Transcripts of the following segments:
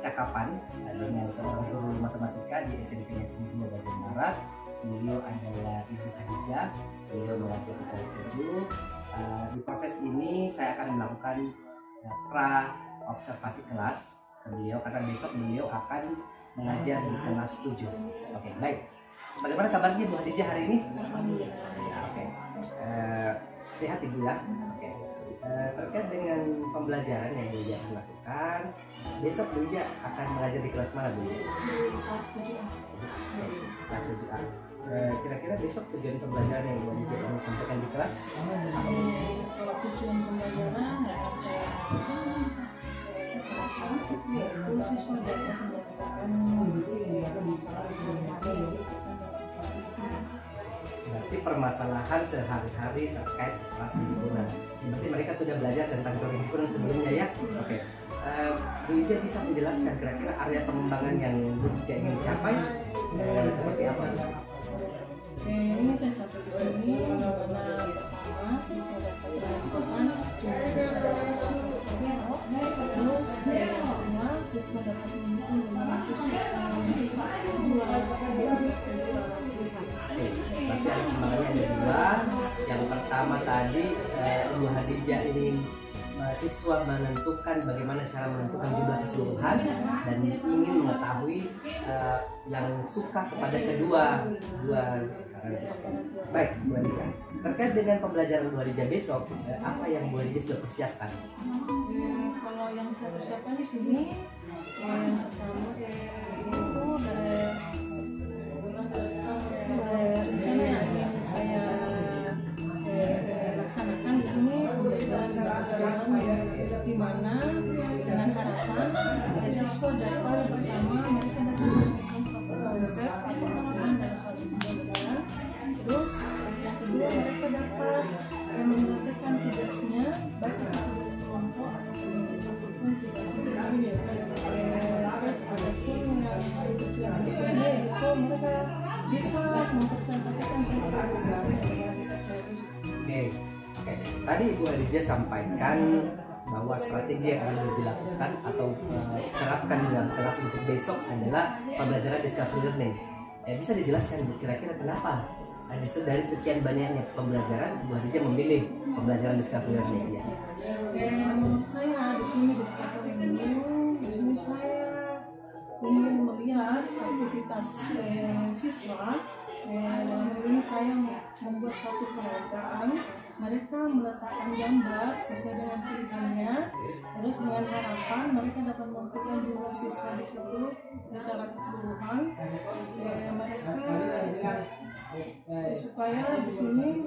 percakapan dengan seorang guru matematika di SMP Negeri 2 Bandung Barat. Beliau adalah Ibu Khadijah. Beliau mengajar di kelas 7. Di proses ini saya akan melakukan pra observasi kelas ke beliau karena besok beliau akan mengajar di kelas 7. Oke, baik. Bagaimana kabarnya Bu Khadijah hari ini? Oke. Sehat Ibu ya? Oke. Terkait dengan pembelajaran yang Bu Khadijah akan lakukan, besok Bu Khadijah akan mengajar di kelas mana Bu Khadijah? Kelas 7A. Kelas 7A. Kira-kira besok tujuan pembelajaran yang Bu Khadijah akan sampaikan di kelas apa? Kalau tujuan pembelajaran yang akan saya yaitu siswa dapat menyelesaikan permasalahan sehari-hari. Berarti permasalahan sehari-hari terkait kelas himpunan. Berarti mereka sudah belajar tentang himpunan sebelumnya ya? Oke. Bu Ija bisa menjelaskan kira-kira area pengembangan yang Bu Ija ingin capai seperti apa? Ini saya capai di sini karena pertama siswa dapat menentukan jumlah siswa dapat menyelesaikan, terus yang kedua siswa dapat menentukan jumlah siswa Berarti ada pengembangannya ada dua. Yang pertama tadi Ibu Khadijah ingin siswa menentukan bagaimana cara menentukan jumlah keseluruhan dan ingin mengetahui yang suka kepada kedua. Baik Bu Khadijah, terkait dengan pembelajaran Bu Khadijah besok, apa yang Bu Khadijah sudah persiapkan? Kalau yang saya persiapkan di sini yang pertama itu rencana yang ingin saya laksanakan di sini pembelajaran di mana dengan harapan siswa dapat pertama mereka dapat menggunakan suatu konsep atau pemahaman dalam hal pembelajaran, terus yang kedua mereka dapat menyelesaikan tugasnya baik itu tugas kelompok ataupun tugas individu. Terus ada pun yang berikutnya yaitu mereka bisa mempresentasikan prestasi yang telah dipelajari. Oke. Tadi Ibu Khadijah sampaikan bahwa strategi yang akan dilakukan atau terapkan dalam kelas untuk besok adalah pembelajaran discovery learning. Bisa dijelaskan Bu, kira-kira kenapa dari sekian banyaknya pembelajaran Bu Khadijah memilih pembelajaran discovery learning ya? Menurut saya di sini discovery learning, di sini saya ingin melihat aktivitas siswa. Dalam hal ini saya membuat suatu peragaan, mereka meletakkan gambar sesuai dengan pilihannya, terus dengan harapan mereka dapat menentukan jumlah siswa di situ secara keseluruhan. Mereka supaya di sini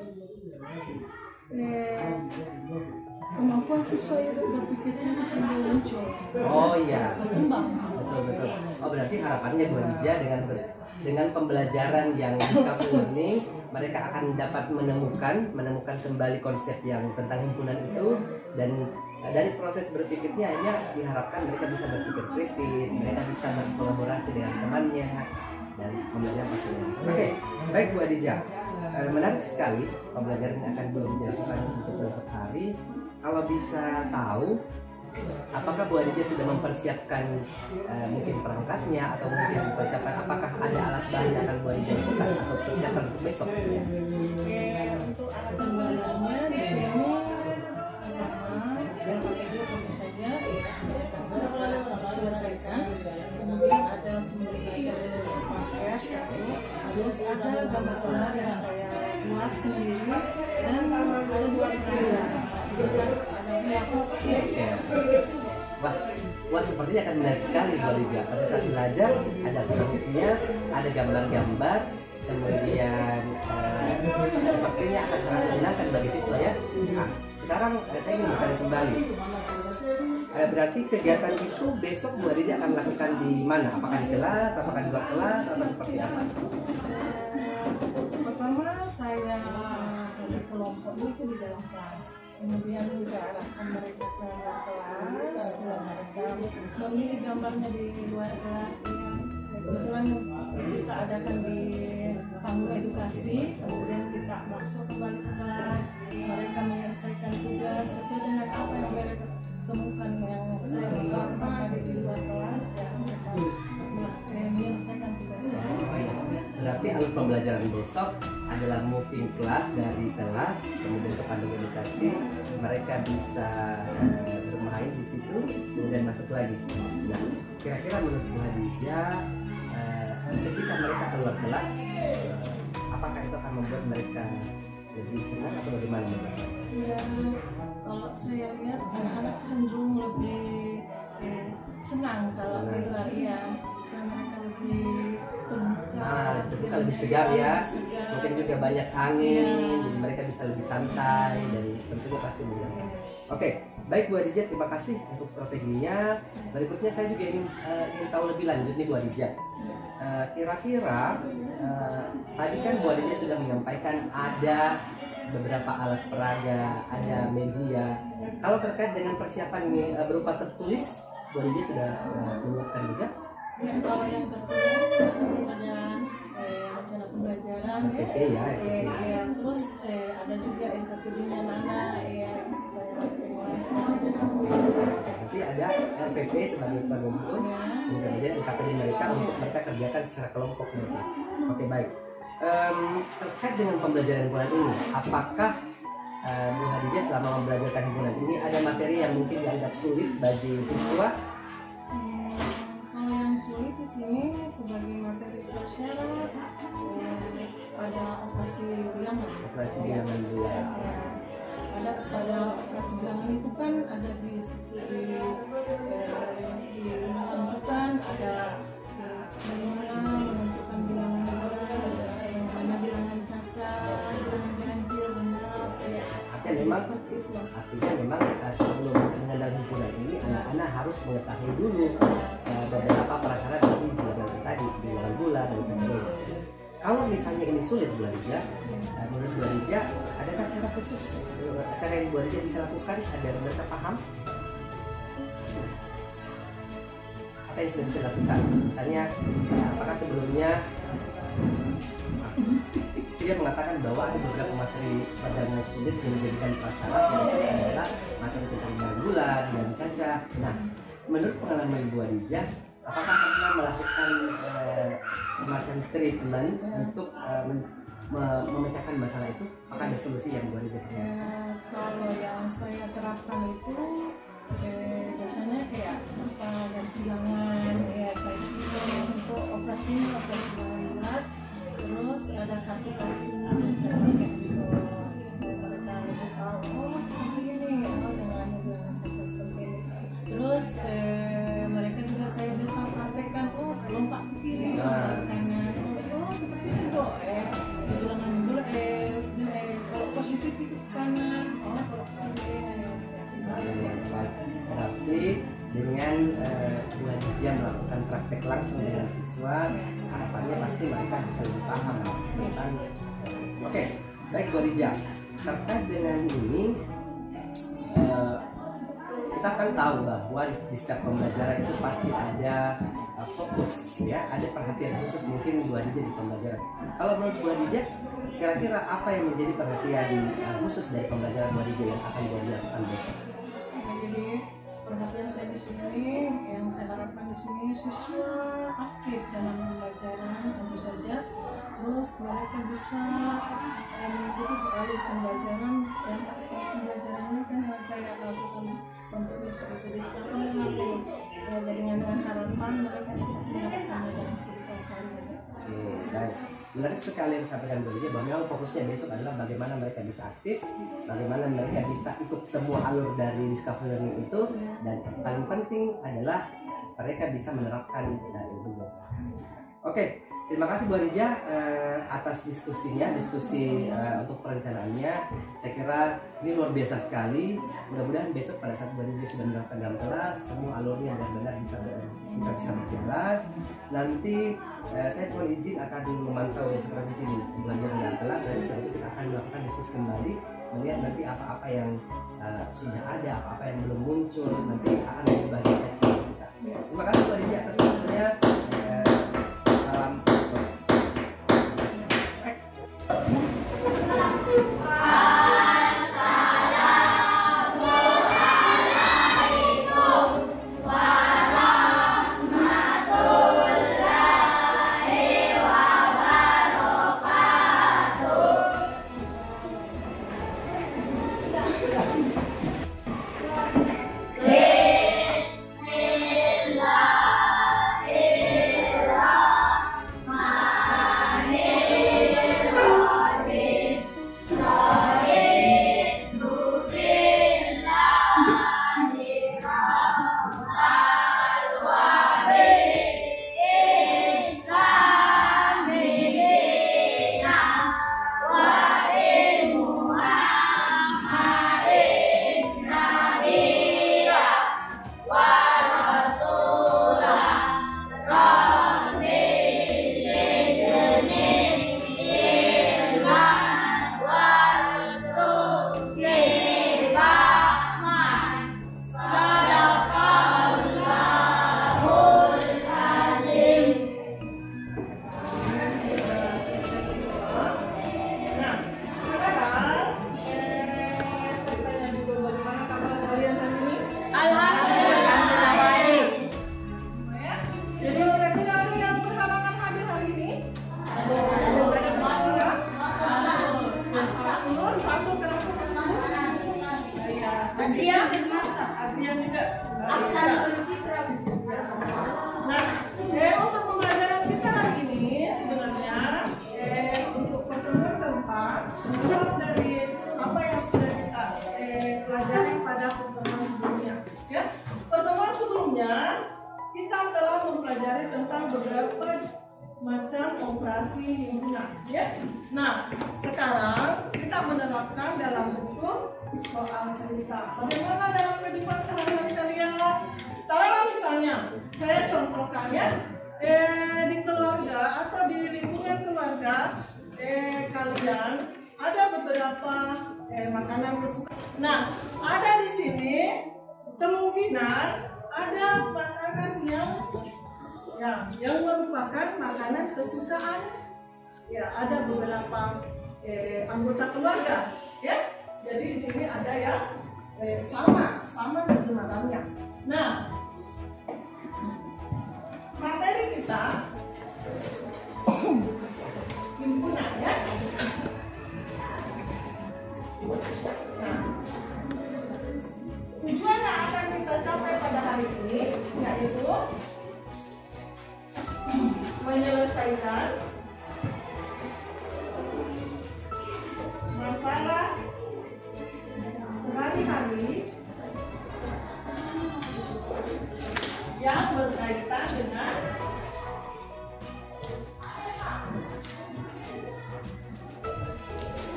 kemampuan siswa itu berpikir kritis sambil muncul. Oh iya. Berkembang. Betul. Oh berarti harapannya Bu Khadijah dengan pembelajaran yang discovery learning mereka akan dapat menemukan kembali konsep yang tentang himpunan itu, dan dari proses berpikirnya akhirnya diharapkan mereka bisa berpikir kritis, mereka bisa berkolaborasi dengan temannya dan pembelajaran pastinya. Oke, baik Bu Khadijah. Menarik sekali pembelajaran yang akan Bu Khadijah lakukan untuk besok hari. Kalau bisa tahu, apakah Bu Khadijah sudah mempersiapkan mungkin perangkatnya atau mungkin mempersiapkan apakah ada alat bahan yang akan Bu Khadijah lakukan atau persiapan untuk besok? Untuk alat dan bahannya di sini yang dia tentu saja karena selesaikan. Kemudian ada 9 macam paket, terus ada gambar-gambar yang saya buat sendiri dan ada 2 program. Wah, sepertinya akan menarik sekali Bu Khadijah. Pada saat belajar ada bentuknya, ada gambar-gambar, kemudian sepertinya akan sangat menyenangkan bagi siswa ya. Nah, sekarang saya ingin bertanya kembali. Berarti kegiatan itu besok Bu Khadijah akan lakukan di mana? Apakah di kelas, apakah di luar kelas, atau seperti apa? Pertama saya bagi kelompoknya itu di dalam kelas. Kemudian saya arahkan mereka ke luar kelas, mereka memilih gambarnya di luar kelas. Kebetulan kita adakan di panggung edukasi, kemudian kita masuk kembali ke kelas, mereka menyelesaikan tugas sesuai dengan apa yang mereka temukan yang saya lakukan di luar kelas. Dan Tapi alur pembelajaran besok adalah moving class dari kelas kemudian ke Pandu Meditasi. Mereka bisa bermain di situ kemudian masuk lagi. Nah, kira-kira menurut Bu Hadijah ketika mereka keluar kelas, apakah itu akan membuat mereka lebih senang atau bagaimana? Ya, kalau saya lihat anak-anak cenderung lebih senang kalau keluar, ya, karena mereka lebih terbuka, lebih segar ya. segar. Mungkin juga banyak angin, jadi mereka bisa lebih santai dan tentunya pasti menyenangkan. Oke, baik Bu Hadijah, terima kasih untuk strateginya. Berikutnya saya juga ingin tahu lebih lanjut nih Bu Hadijah. Kira-kira tadi kan Bu Hadijah sudah menyampaikan ada beberapa alat peraga, ada media. Kalau terkait dengan persiapan ini berupa tertulis, Bu Hadijah sudah menyiapkan juga? Ya, kalau yang tertulis harus ada rencana pembelajaran, RPP ya, RPP. ya, terus ada juga NKPD-nya anak-anak, ya, saya Nanti ada RPP sebagai penuntun, kemudian NKPD mereka untuk mereka kerjakan secara kelompok nanti. Oke, baik. Terkait dengan pembelajaran himpunan ini, apakah Bu Hadijah selama membelajarkan himpunan ini ada materi yang mungkin dianggap sulit bagi siswa? Kalau yang sulit di sini sebagai materi prasyarat ada operasi bilangan. Operasi bilangan bulan. Ada pada operasi bilangan itu kan ada ditentukan ada bagaimana menentukan bilangan bulan, yang mana bilangan cacat, bilangan ganjil, genap, ya. Artinya memang sebelum mengenal himpunan ini anak-anak harus mengetahui dulu beberapa prasyarat dari bilangan tadi, bilangan bulan dan sebagainya. Kalau misalnya ini sulit Bu Hadijah, menurut Bu Hadijah, adakah cara khusus, cara yang Bu Hadijah bisa lakukan agar mereka paham? Apa yang sudah bisa dilakukan? Misalnya, apakah sebelumnya dia mengatakan bahwa ada beberapa materi pelajaran yang sulit yang menjadikan prasyarat, yaitu adalah materi tentang bilangan bulan, bilangan cacat. Nah, menurut pengalaman Bu Hadijah, apakah pernah melakukan semacam treatment untuk memecahkan masalah itu? Apakah ada solusi yang Bu Hadijah? Kalau yang saya terapkan itu biasanya kayak garis bilangan, ya saya sudah untuk operasi bilangan bulat, terus ada kartu-kartu kayak gitu. Mereka lebih tahu, oh seperti ini, oh dengan bilangan saja seperti ini. Terus mereka juga saya bisa praktekkan, oh lompat ke kiri, kanan, oh seperti itu kok, bilangan bulat, kalau positif itu ke kanan, oh kalau kiri. Berarti dengan Bu Hadijah melakukan praktek langsung dengan siswa, harapannya pasti mereka bisa lebih paham. Oke, baik Bu Hadijah. Terkait dengan ini, kita kan tahu bahwa di setiap pembelajaran itu pasti ada fokus, ya, ada perhatian khusus mungkin Bu Hadijah di pembelajaran. Kalau menurut Bu Hadijah, kira-kira apa yang menjadi perhatian khusus dari pembelajaran Bu Hadijah yang akan Bu Hadijah lakukan besok? Jadi perhatian saya di sini, yang saya harapkan di sini siswa aktif dalam pembelajaran tentu saja, terus mereka bisa mengikuti alur pembelajaran, dan pembelajaran ini kan yang saya lakukan untuk besok itu di sekolah nanti, jadinya dengan harapan mereka mendapatkan dalam kehidupan sehari-hari. Baik. Menarik sekali yang disampaikan Bu Hadijah bahwa memang fokusnya besok adalah bagaimana mereka bisa aktif, bagaimana mereka bisa ikut semua alur dari Discovery Learning itu, dan paling penting adalah mereka bisa menerapkan ilmu. Oke, terima kasih Bu Hadijah atas diskusinya, diskusi untuk perencanaannya. Saya kira ini luar biasa sekali. Mudah-mudahan besok pada saat Bu Hadijah sudah menerapkan dalam kelas, semua alurnya benar-benar bisa berjalan. Nanti saya mohon izin akan memantau supervisi di belajar dalam kelas, dan setelah itu kita akan melakukan diskusi kembali, melihat nanti apa-apa yang sudah ada, apa-apa yang belum muncul, nanti akan menjadi bagian dari kita. Terima kasih Bu Hadijah atas waktunya. Salam. Adrian Firmansa. Adrian juga. Nah, untuk pembelajaran kita hari ini sebenarnya untuk pertemuan keempat berawal dari apa yang sudah kita pelajari pada pertemuan sebelumnya. Ya, pertemuan sebelumnya kita telah mempelajari tentang beberapa macam operasi himpunan. Ya, nah sekarang kita menerapkan dalam bentuk soal cerita. Bagaimana dalam kehidupan sehari-hari kalian? Taruhlah misalnya, saya contohkan ya, di keluarga atau di lingkungan keluarga kalian ada beberapa makanan kesukaan. Nah, ada di sini kemungkinan ada makanan yang merupakan makanan kesukaan. Ya, ada beberapa anggota keluarga. Ya, jadi di sini ada yang sama kesukaannya. Nah, materi kita himpunan ya. Nah, tujuan yang akan kita capai pada hari ini yaitu menyelesaikan masalah sehari-hari yang berkaitan dengan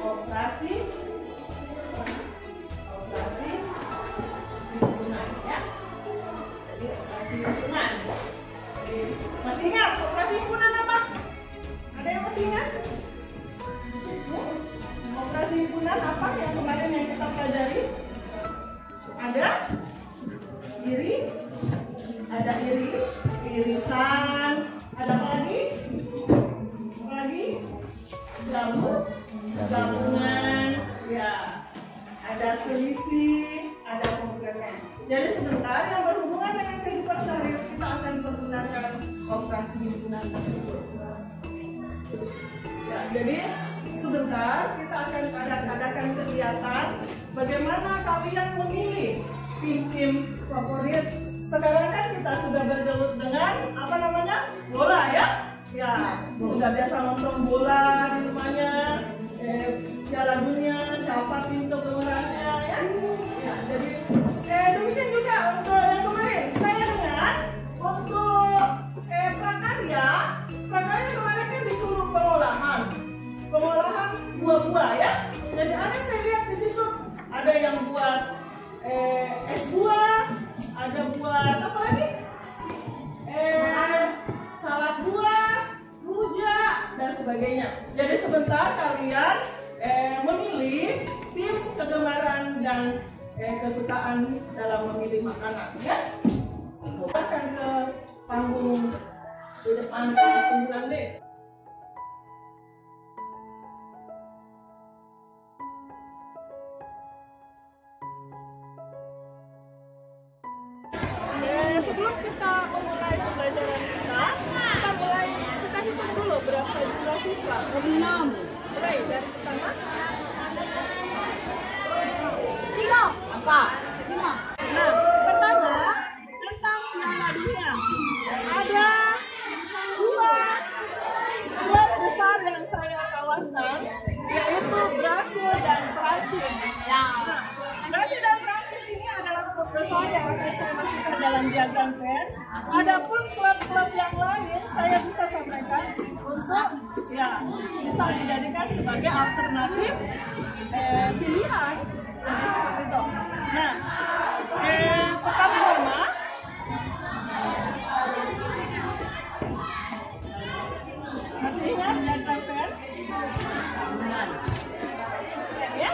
operasi himpunan ya. Jadi operasi himpunan. Masih ingat operasi himpunan apa? Ada yang masih ingat? Operasi himpunan apa yang kemarin yang kita pelajari? Ada irisan, ada apa lagi? Gabungan, ya, ada selisih, ada komplement. Jadi sebentar yang berhubungan dengan kehidupan sehari-hari kita akan menggunakan operasi himpunan tersebut. Ya, jadi sebentar kita akan adakan kegiatan bagaimana kalian memilih tim-tim favorit. Sekarang kan kita sudah bergelut dengan apa namanya? Bola ya. Ya, sudah biasa nonton bola di rumahnya. Piala Dunia, siapa tim penggemarnya ya. Ya, jadi demikian juga untuk yang kemarin. Saya dengar untuk prakarya kemarin kan disuruh pengolahan buah-buah ya. Jadi ada saya lihat di situ ada yang buat es buah, ada buat apa lagi? Salad buah, rujak dan sebagainya. Jadi sebentar kalian memilih tim kegemaran dan kesukaan dalam memilih makanan ya. Akan ke panggung di depan kelas 9D. Sebelum kita memulai pembelajaran kita hitung dulu berapa jumlah siswa. 6. Mulai dari pertama. 3. Apa? 5. Nah, pertama tentang Piala Dunia. Ada dua besar yang saya kawankan, yaitu Brasil dan Prancis. Nah, Brasil dan Prancis ini adalah klub besar yang akan saya masukkan dalam diagram Venn. Adapun klub-klub yang lain saya bisa sampaikan untuk ya bisa dijadikan sebagai alternatif pilihan. Jadi seperti itu. Nah, pertama masih ingat diagram Venn? Ya?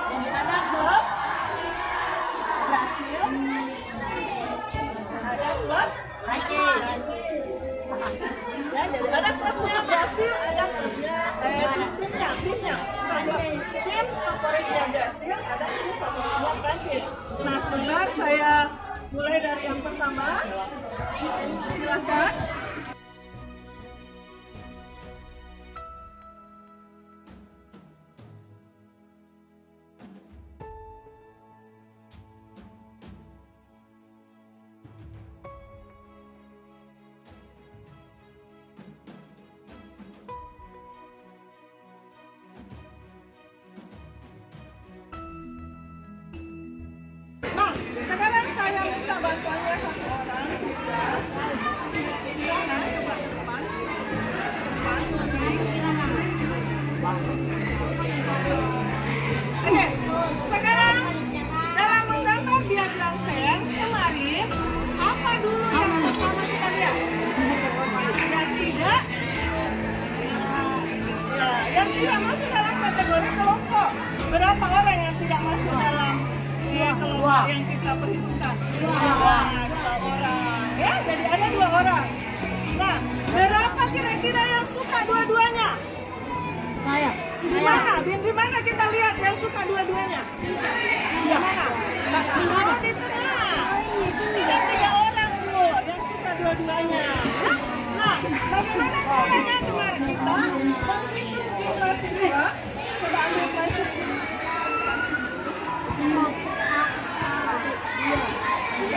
Jadi ada klub Brasil, ada klub Prancis. Ya, jadi ada klubnya Brasil, ada klubnya timnya. Tim favoritnya Brasil, ada tim favoritnya Prancis. Nah, sebentar saya mulai dari yang pertama. Silakan. bantuannya 1 orang siswa. Gimana? Coba ke depan. Oke, sekarang dalam menggambar diagram Venn kemarin, apa dulu yang pertama kita lihat? Yang tidak, yang tidak masuk dalam kategori kelompok. Berapa orang yang tidak masuk dalam kelompok yang kita perhitungkan? 2 orang. Ya, jadi ada 2 orang. Nah, berapa kira-kira yang suka dua-duanya? Saya. Di mana kita lihat yang suka dua-duanya? Di mana? Oh, di tengah. Ada 3 orang Bu yang suka dua-duanya. Nah, bagaimana caranya kemarin kita menghitung jumlah siswa? Coba ambil Prancis.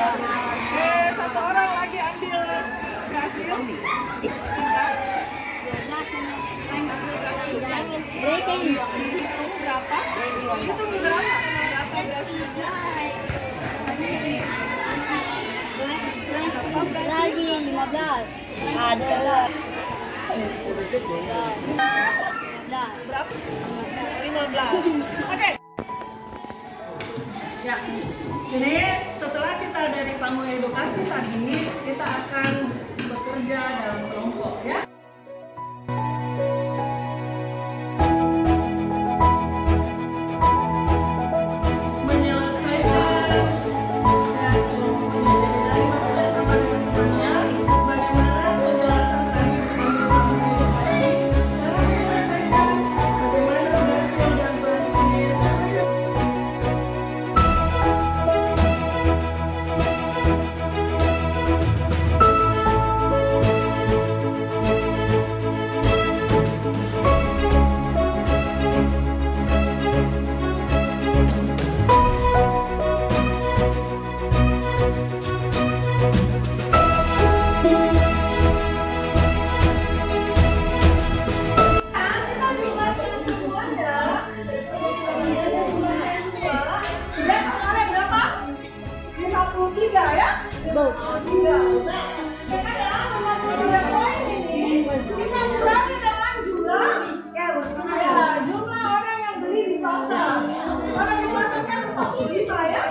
Oke, 1 orang lagi ambil Brasil. Mereka Hitung berapa? Hitung berapa? Berapa Brasilnya? lagi 15. Ada. Berapa? 15. Oke. Ya. Jadi setelah kita dari panggung edukasi tadi, kita akan bekerja dalam kelompok ya. Jumlah orang yang beli di pasar. Orang di pasar kan 45 ya.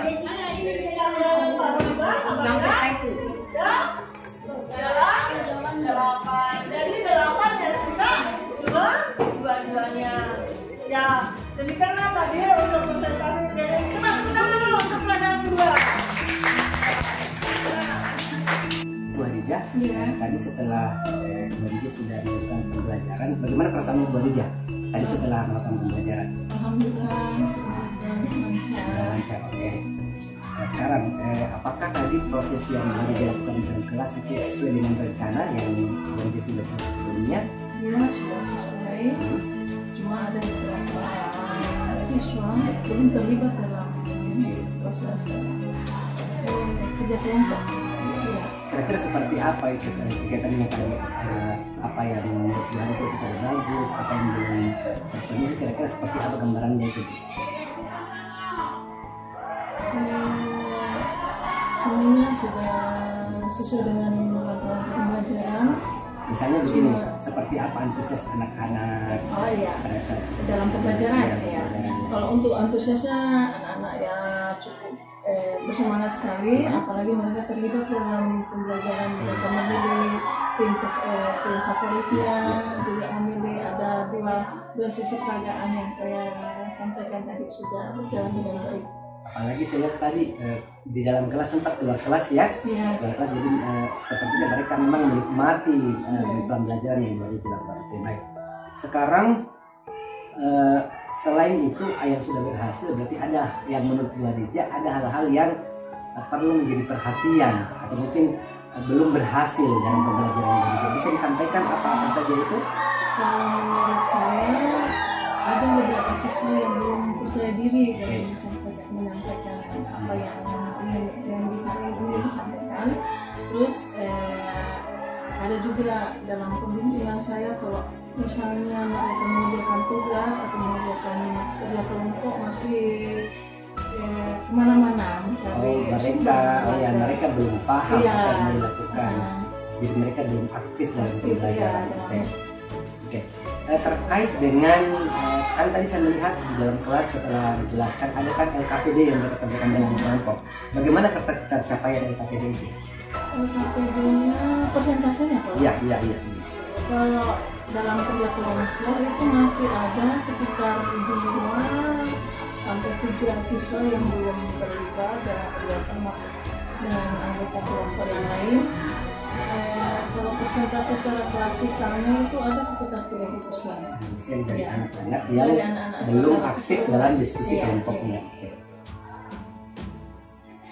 Jalan 8. Jadi 8 yang suka dua-duanya. Ya, demikianlah tadi untuk presentasi ini. Coba kita dulu untuk pelajaran 2. Bu Hadijah, tadi setelah Bu Hadijah sudah melakukan pembelajaran, bagaimana perasaan Bu Hadijah tadi setelah melakukan pembelajaran? Alhamdulillah, sudah Lancar, oke. Nah, sekarang, apakah tadi proses yang Bu Hadijah lakukan di dalam kelas itu sesuai dengan rencana yang Bu Hadijah sudah buat sebelumnya? Ya, sudah sesuai. Cuma ada beberapa siswa belum terlibat dalam proses kerja kelompok. Kira-kira seperti apa itu kegiatan yang tadi, apa yang menurut Bu Hadijah itu sudah bagus, apa yang belum terpenuhi, kira-kira seperti apa gambarannya itu? Semuanya sudah sesuai dengan pembelajaran. Misalnya begini, seperti apa antusias anak-anak pada saat Dalam pembelajaran ya? Kalau untuk antusiasnya anak-anak ya cukup bersemangat sekali, apalagi mereka terlibat dalam pembelajaran, mereka memilih tim favoritnya, juga memilih ada dua sisi peragaan yang saya sampaikan tadi sudah berjalan dengan baik. Apalagi saya lihat tadi di dalam kelas sempat keluar kelas ya, keluar kelas, jadi sepertinya mereka memang menikmati pembelajaran yang baru dilakukan. Oke, baik. Sekarang selain itu yang sudah berhasil, berarti ada yang menurut Bu Hadijah ada hal-hal yang perlu menjadi perhatian atau mungkin belum berhasil dalam pembelajaran Bu Hadijah. Bisa disampaikan apa-apa saja itu? Kalau menurut saya ada beberapa siswa yang belum percaya diri dalam menyampaikan apa yang bisa disampaikan. Terus ada juga dalam pembimbingan saya kalau misalnya mereka mengerjakan tugas atau mengerjakan kerja kelompok masih kemana-mana, mencari mereka, belajar. mereka belum paham Iya. apa yang dilakukan. Nah, Jadi mereka belum aktif dalam Aktif, pembelajaran. iya, Oke. Oke. Terkait dengan kan tadi saya melihat di dalam kelas setelah dijelaskan ada kan LKPD yang mereka kerjakan dengan kelompok. Bagaimana capaian LKPD itu? LKPD-nya persentasenya Pak? Iya. Kalau dalam kerja kelompok itu masih ada sekitar 2 sampai 3 siswa yang belum terlibat dalam kerjasama dengan anggota kelompok yang lain. Kalau persentase secara klasikalnya itu ada sekitar 30%. Dari Iya. anak-anak yang Dari anak-anak belum secara aktif keseluruhan. dalam diskusi Iya, kelompoknya. iya.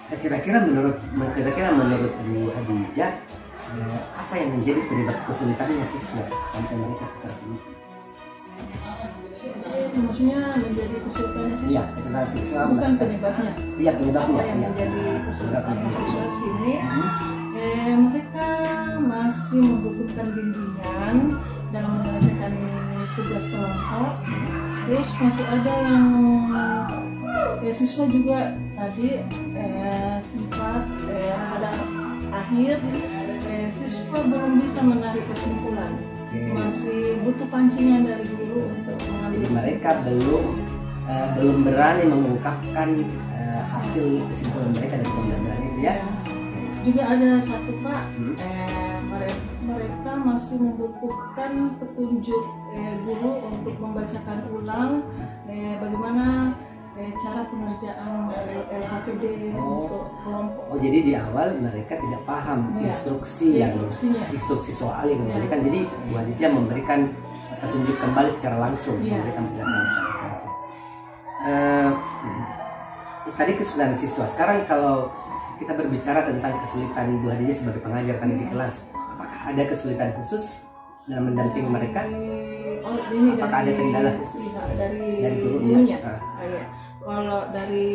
Oke. Kira-kira menurut Bu Hadijah, apa yang menjadi penyebab kesulitannya siswa sampai mereka seperti itu? Maksudnya menjadi kesulitannya siswa? Iya, kesulitan siswa. Bukan penyebabnya. Iya, penyebabnya. Apa yang Iya. menjadi kesulitan Penyebabnya. siswa sini? Hmm. Mereka masih membutuhkan bimbingan dalam menyelesaikan tugas kelompok. Terus masih ada yang siswa juga tadi sempat pada akhir siswa belum bisa menarik kesimpulan. Oke. Masih butuh pancingan dari guru untuk mengambil Jadi mereka belum berani mengungkapkan hasil kesimpulan mereka dari pembelajaran itu ya. Juga ada satu Pak, Hmm. mereka masih membutuhkan petunjuk guru untuk membacakan ulang bagaimana cara pengerjaan LKPD untuk kelompok. Oh, jadi di awal mereka tidak paham Iya. instruksi Instruksinya. instruksi soal yang Iya. diberikan. Jadi Bu Hadijah memberikan petunjuk kembali secara langsung, Iya. memberikan penjelasan. Tadi kesulitan siswa. Sekarang kalau kita berbicara tentang kesulitan Bu Hadijah sebagai pengajar tadi di kelas, apakah ada kesulitan khusus dalam mendampingi mereka? Ini Apakah ada kendala khusus? Iya, dari Dari gurunya. gurunya? Iya. Kalau dari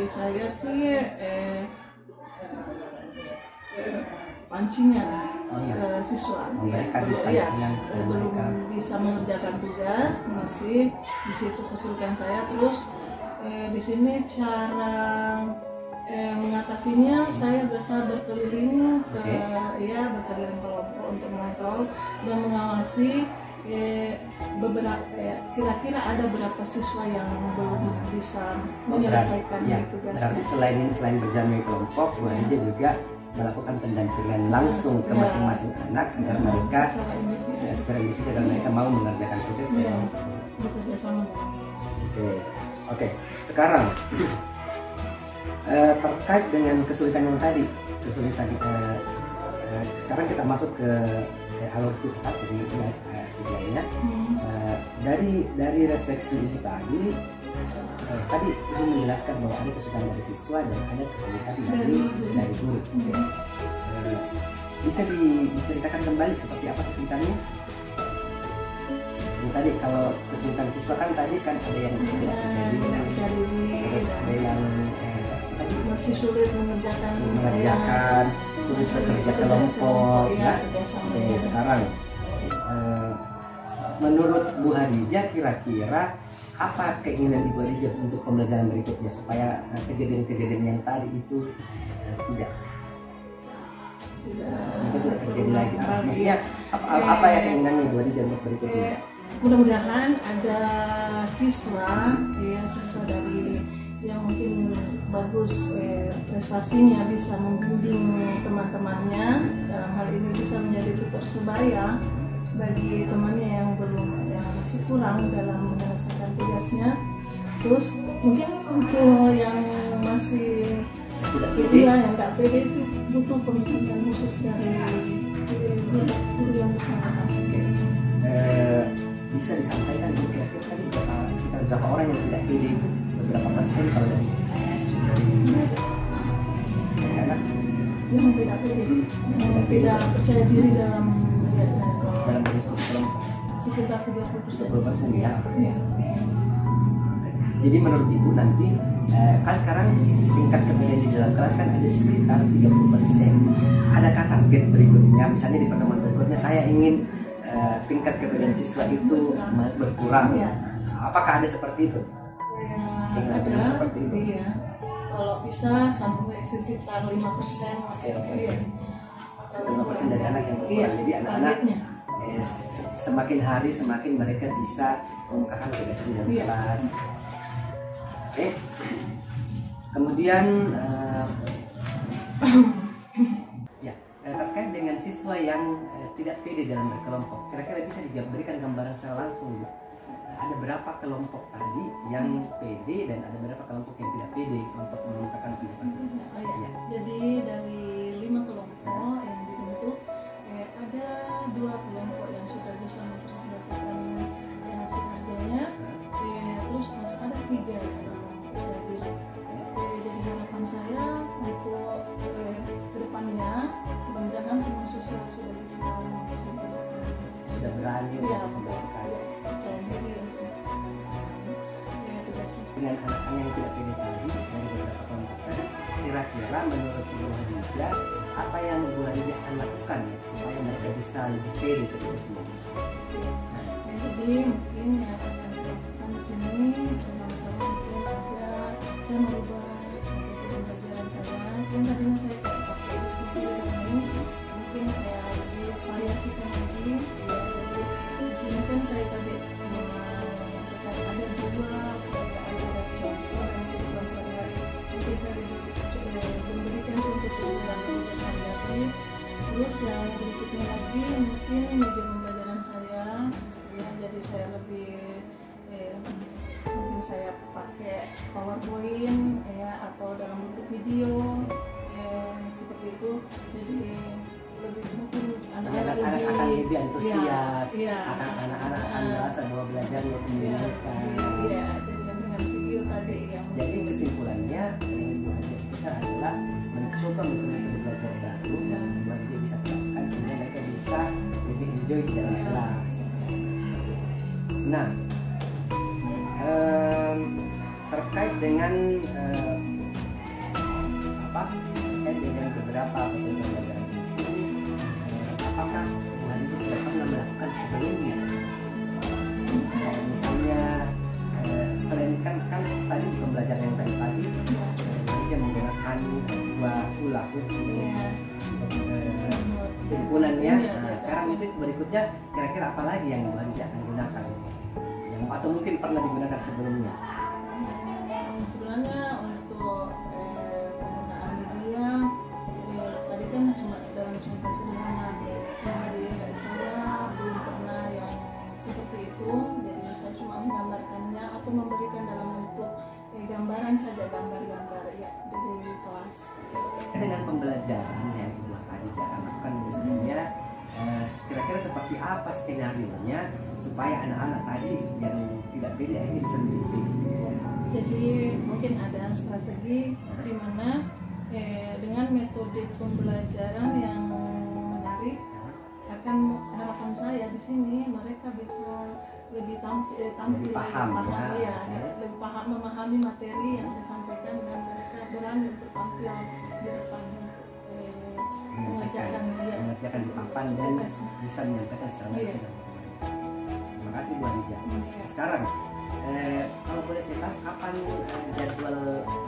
saya sih pancingan Oh iya. siswa. Memberikan Iya, pancingan kepada belum mereka. bisa mengerjakan tugas, masih di situ kesulitan saya. Terus di sini cara mengatasinya saya biasa berkeliling ke berkeliling kelompok untuk mengontrol dan mengawasi beberapa kira-kira ada berapa siswa yang belum bisa menyelesaikan tugasnya. Berarti selain berjalan kelompok, Bu Hadijah juga melakukan pendampingan langsung ke Ya. masing-masing anak agar mereka secara individu agar mereka mau mengerjakan tugas. ya, bekerja sama. Oke. Sekarang terkait dengan kesulitan yang tadi, sekarang kita masuk ke alur curhat dari tujuannya. Dari refleksi ini tadi Ibu menjelaskan bahwa ada kesulitan dari siswa dan ada kesulitan dari guru. Oke. Bisa diceritakan kembali seperti apa kesulitannya? Tadi kalau kesulitan siswa kan tadi kan ada yang tidak terjadi, terus ada yang masih sulit mengerjakan sulit bekerja kelompok. Ya, Oke, sekarang menurut Bu Hadijah kira-kira apa keinginan Ibu Hadijah untuk pembelajaran berikutnya supaya kejadian-kejadian yang tadi itu tidak terjadi lagi? Maksudnya apa ya keinginannya Ibu Hadijah untuk berikutnya? Mudah-mudahan ada siswa dari yang mungkin bagus prestasinya bisa membimbing teman-temannya, dalam hal ini bisa menjadi tutor sebaya bagi temannya yang masih kurang dalam menyelesaikan tugasnya. Terus mungkin untuk yang masih Tidak pede. yang nggak pede itu butuh pembimbingan khusus dari guru yang bersangkutan. Bisa disampaikan kira-kira tadi sekitar berapa orang yang tidak pede, beberapa persen kalau dari anak Yang tidak pede, yang tidak percaya diri dalam diskusi kelompok sekitar 30%. 20% ya. Ya. Jadi menurut Ibu nanti kan sekarang tingkat kepedean di dalam kelas kan ada sekitar 30%. Adakah target berikutnya? Misalnya di pertemuan berikutnya saya ingin tingkat kepedean siswa itu berkurang. Ya. Apakah ada seperti itu? Ada seperti itu. iya. Kalau bisa sampai sekitar 5%. Oke. Iya. 5% dari anak yang Iya, berkurang. Jadi anak-anak targetnya. semakin hari semakin mereka bisa mengemukakan kebiasaan di dalam Iya. kelas. Oke. Kemudian ya, terkait dengan siswa yang tidak pede dalam berkelompok, kira-kira bisa diberikan gambaran secara langsung, Bu? Ada berapa kelompok tadi yang pede dan ada berapa kelompok yang tidak pede untuk mengemukakan pendapat? Ya. Jadi dari 5 kelompok yang dibentuk, ada 2 kelompok yang sudah bisa mempresentasikan hasil kerjanya, terus masih ada 3 yang belum terjadi. Jadi harapan saya untuk kedepannya, mudah-mudahan semua siswa sudah bisa mempresentasikan, Sudah berani ya, untuk mempresentasikan. percaya diri untuk mempresentasikan tugas. Dengan anak-anak yang tidak pede tadi dari beberapa kelompok tadi, kira-kira menurut Ibu Hadijah apa yang Ibu Hadijah akan lakukan ya, supaya mereka bisa lebih pede berikutnya? Jadi mungkin yang akan saya lakukan di sini pertama-tama mungkin ada saya merubah strategi pembelajaran saya. Yang tadinya saya pakai diskusi learning, mungkin saya lebih variasikan lagi. Ya, jadi di sini kan saya tadi ada 2 ada contoh dan kebetulan saya mungkin saya memberikan contoh-contoh yang lebih variasi. Terus yang berikutnya lagi mungkin media pembelajaran saya, ya, jadi saya lebih mungkin saya pakai PowerPoint ya, atau dalam bentuk video seperti itu. Jadi lebih mungkin Anak-anak akan lebih antusias, iya, anak-anak akan merasa bahwa belajarnya itu menyenangkan. Iya, jadi dengan video tadi yang Jadi kesimpulannya yang Ibu Hadijah kita adalah mencoba metode belajar baru yang Ibu Hadijah bisa terapkan sehingga mereka bisa lebih enjoy di dalam kelas. Nah, terkait dengan terkait dengan beberapa metode pembelajaran itu, apakah Bu Hadijah sudah pernah melakukan sebelumnya? Misalnya selain kan tadi pembelajaran yang tadi pagi dia menggunakan 2 hula hoop untuk himpunannya. Nah, sekarang itu berikutnya kira-kira apa lagi yang Bu Hadijah akan gunakan? Yang atau mungkin pernah digunakan sebelumnya? Sebenarnya untuk penggunaan media tadi kan cuma dalam contoh sederhana. Jadi saya belum pernah yang seperti itu. Jadi saya cuma menggambarkannya atau memberikan dalam bentuk gambaran saja, gambar-gambar ya dari kelas. Dengan pembelajaran yang Ibu Hadijah akan lakukan biasanya, kira-kira seperti apa skenario-nya supaya anak-anak tadi yang tidak pede akhirnya bisa menjadi pede? Jadi mungkin ada strategi di mana dengan metode pembelajaran yang menarik, akan harapan saya di sini mereka bisa lebih tampil Lebih paham, ya. lebih paham memahami materi yang saya sampaikan dan mereka berani untuk tampil di depan mengerjakan di papan dan bisa menyampaikan secara langsung. Terima kasih Bu Hadijah. Sekarang kalau boleh saya tahu kapan jadwal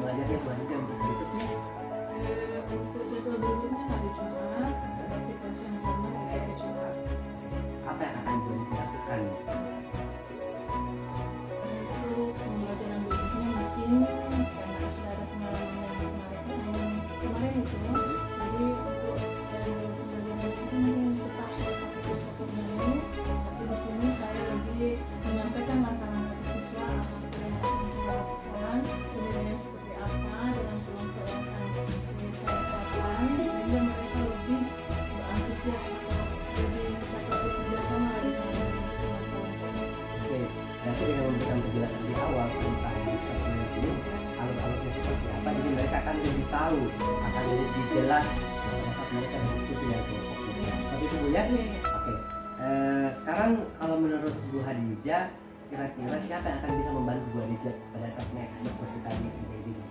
mengajarnya Bu Hadijah untuk berikutnya? Untuk jadwal berikutnya hari Jumat, tapi kelas yang sama di hari Jumat. Apa yang akan Bu Hadijah lakukan? Untuk pembelajaran berikutnya mungkin karena sudah ada pengalaman yang kemarin itu, jadi untuk pembelajaran itu mungkin tetap saya pakai Christopher Learning, tapi di sini saya lebih menyampaikan langkah-langkah ke siswa apa yang akan saya lakukan, kemudian seperti apa dalam kelompok yang akan saya lakukan, sehingga mereka lebih berantusias atau lebih dapat bekerja sama dengan kelompok. Oke, nanti dengan memberikan penjelasan di awal tentang discussion ini, alur-alurnya seperti apa, jadi mereka akan lebih tahu, akan lebih jelas pada saat mereka berdiskusi dengan kelompoknya. Seperti itu Bu ya? Oke. Sekarang kalau menurut Bu Hadijah, kira-kira siapa yang akan bisa membantu Bu Hadijah pada saat mengeksekusi tadi ide-ide?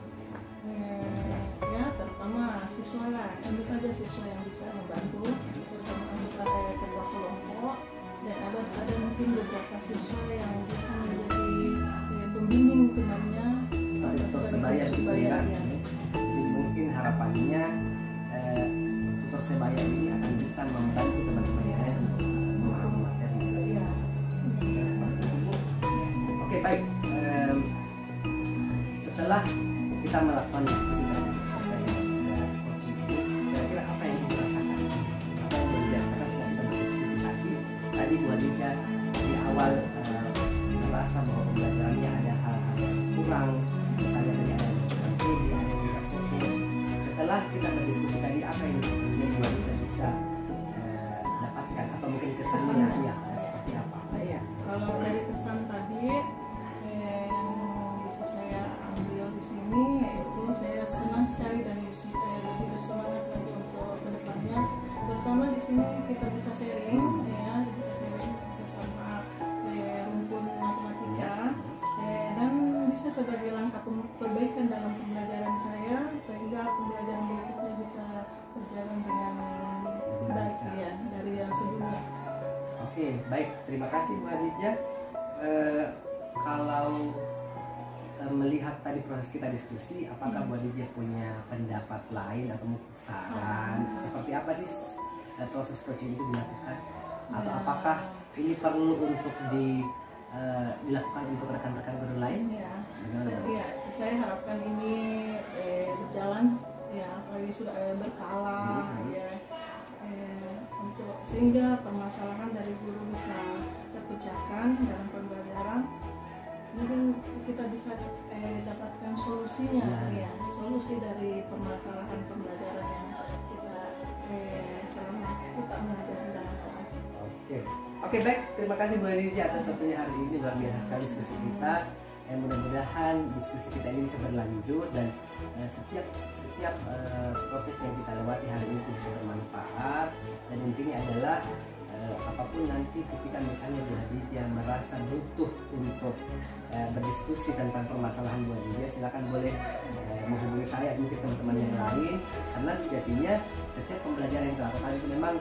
Ya, terutama siswa lah, tentu saja siswa yang bisa membantu, terutama untuk kedua kelompok, dan ada mungkin beberapa siswa yang bisa menjadi pembimbing temannya Seperti sebaya gitu ya. harapannya tutor sebaya ini akan bisa membantu teman-teman yang lain untuk memahami materi. Iya. Seperti itu. Oke, baik. Setelah kita melakukan diskusi tadi terkait coaching ini, kira-kira apa yang ibu rasakan? Apa yang ibu rasakan setelah kita berdiskusi tadi? Tadi Bu Adisha di awal merasa bahwa pembelajarannya ada hal-hal yang kurang, misalnya tadi ada yang kurang pede, ada yang tidak fokus. Setelah kita berdiskusi tadi, apa yang kemudian Bu Adisha bisa dapatkan atau mungkin kesannya ya seperti apa? Iya. Kalau dari kesan tadi yang bisa saya ambil di sini yaitu saya senang sekali dan lebih bersemangat lagi untuk kedepannya. Terutama di sini kita bisa sharing, ya, bisa sharing sesama rumpun matematika, dan bisa sebagai langkah perbaikan dalam pembelajaran saya sehingga pembelajaran berikutnya bisa berjalan dengan baik ya dari yang sebelumnya. Oke, baik. Terima kasih Bu Adija. Kalau melihat tadi proses kita diskusi, apakah Bu Adija punya pendapat lain atau mungkin saran seperti apa sih proses coaching itu dilakukan? Atau apakah ini perlu untuk dilakukan untuk rekan-rekan guru lain? Ya, saya harapkan ini berjalan ya, apalagi sudah berkala ya. Untuk sehingga permasalahan dari guru bisa terpecahkan dalam pembelajaran, mungkin kita bisa dapatkan solusinya ya, solusi dari permasalahan pembelajaran yang kita selama kita mengajar dalam kelas. Oke, baik. Terima kasih Bu Adija atas waktunya hari ini, luar biasa sekali diskusi kita. Mudah-mudahan diskusi kita ini bisa berlanjut dan setiap proses yang kita lewati hari ini bisa bermanfaat, dan intinya adalah apapun nanti ketika misalnya Bu Adija merasa butuh untuk berdiskusi tentang permasalahan Bu Adija, silakan boleh menghubungi saya dan mungkin teman-teman yang lain, karena sejatinya setiap pembelajaran yang kita lakukan itu memang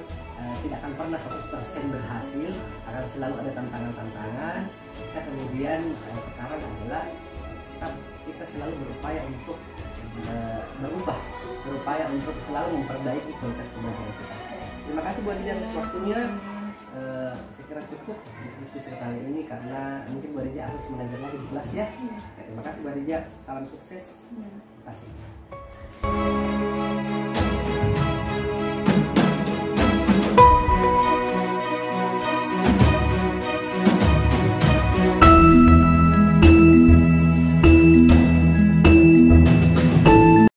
tidak akan pernah 100% berhasil, akan selalu ada tantangan-tantangan. Saya kemudian sekarang adalah kita selalu berupaya untuk berupaya untuk selalu memperbaiki kualitas pembelajaran kita. Terima kasih Bu Adija atas waktunya. Saya kira cukup untuk diskusi kali ini karena mungkin Bu Adija harus mengajar lagi di kelas ya. Terima kasih Bu Adija, salam sukses. Terima kasih.